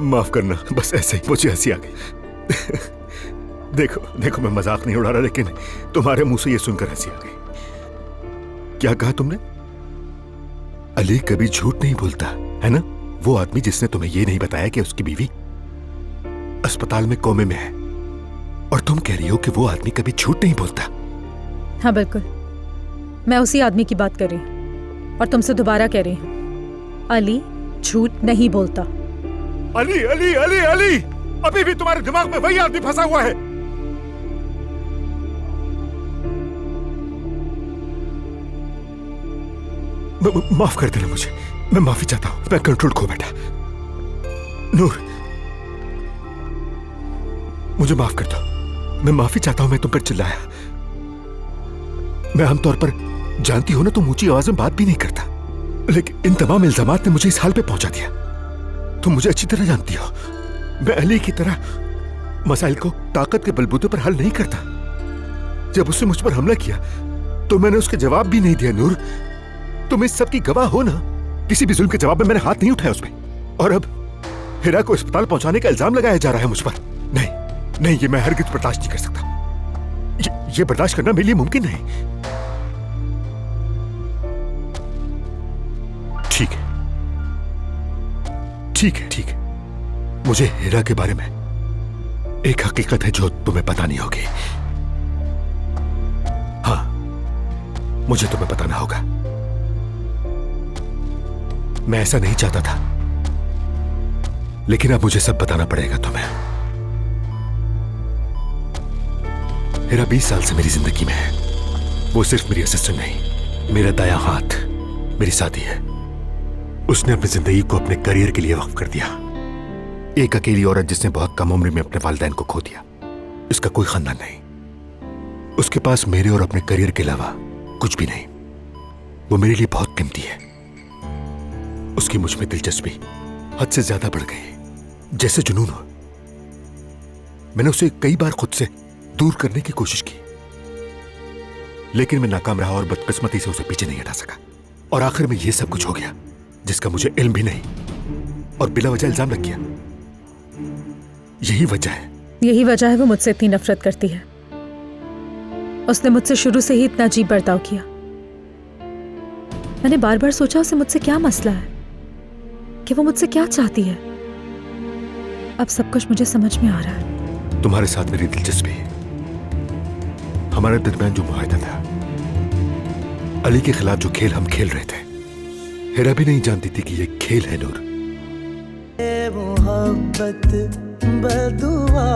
माफ करना, बस ऐसे ही मुझे हंसी आ गई। देखो देखो, मैं मजाक नहीं उड़ा रहा, लेकिन तुम्हारे मुंह से ये सुनकर हंसी आ गई। क्या कहा तुमने? अली कभी झूठ नहीं बोलता, है ना? वो आदमी जिसने तुम्हें ये नहीं बताया कि उसकी बीवी अस्पताल में कोमे में है, और तुम कह रही हो कि वो आदमी कभी झूठ नहीं बोलता। हाँ बिल्कुल, मैं उसी आदमी की बात कर रही हूँ और तुमसे दोबारा कह रही हूँ, अली झूठ नहीं बोलता। अली अली अली अली, अभी भी तुम्हारे दिमाग में वही आदमी फंसा हुआ है। माफ कर देना मुझे, मैं माफी चाहता हूं, मैं कंट्रोल खो बैठा। नूर, मुझे माफ कर दो, मैं माफी चाहता हूं, मैं तुम पर चिल्लाया। मैं आमतौर पर, जानती हो ना, तुम ऊंची आवाज में बात भी नहीं करता, लेकिन इन तमाम इल्जामात ने मुझे इस हाल पे पहुंचा दिया। तुम मुझे अच्छी तरह जानती हो, मैं अली की तरह मसाइल को ताकत के बलबूते पर हल नहीं करता। जब उसने मुझ पर हमला किया तो मैंने उसके जवाब भी नहीं दिया। नूर, तुम इस सब की गवाह हो ना, किसी भी जुल्म के जवाब में मैंने हाथ नहीं उठाया उसमें, और अब हिरा को अस्पताल पहुंचाने का इल्जाम लगाया जा रहा है मुझ पर। नहीं नहीं, ये मैं हरगिज़ बर्दाश्त नहीं कर सकता, ये बर्दाश्त करना मेरे लिए मुमकिन नहीं। ठीक है ठीक है ठीक है, मुझे हिरा के बारे में एक हकीकत है जो तुम्हें पता नहीं होगी। हाँ, मुझे तुम्हें बताना होगा। मैं ऐसा नहीं चाहता था, लेकिन अब मुझे सब बताना पड़ेगा तुम्हें। हिरा 20 साल से मेरी जिंदगी में है। वो सिर्फ मेरी असिस्टेंट नहीं, मेरा दायां हाथ, मेरी साथी है। उसने अपनी जिंदगी को अपने करियर के लिए वक्फ कर दिया। एक अकेली औरत जिसने बहुत कम उम्र में अपने वालिदैन को खो दिया, इसका कोई खानदान नहीं, उसके पास मेरे और अपने करियर के अलावा कुछ भी नहीं। वो मेरे लिए बहुत कीमती है। उसकी मुझ में दिलचस्पी हद से ज्यादा बढ़ गई, जैसे जुनून हो। मैंने उसे कई बार खुद से दूर करने की कोशिश की, लेकिन मैं नाकाम रहा और बदकिस्मती से उसे पीछे नहीं हटा सका। और आखिर में यह सब कुछ हो गया जिसका मुझे इल्म भी नहीं, और बिला वजह इल्जाम लग गया। यही वजह है वो मुझसे इतनी नफरत करती है। उसने मुझसे शुरू से ही इतना अजीब बर्ताव किया। मैंने बार बार सोचा उसे मुझसे क्या मसला है, कि वो मुझसे क्या चाहती है। अब सब कुछ मुझे समझ में आ रहा है। तुम्हारे साथ मेरी दिलचस्पी, हमारे दरमियान जो मुआहदा था, अली के खिलाफ जो खेल हम खेल रहे थे, हिरा भी नहीं जानती थी कि ये खेल है। नूर, मोहब्बत बदुआ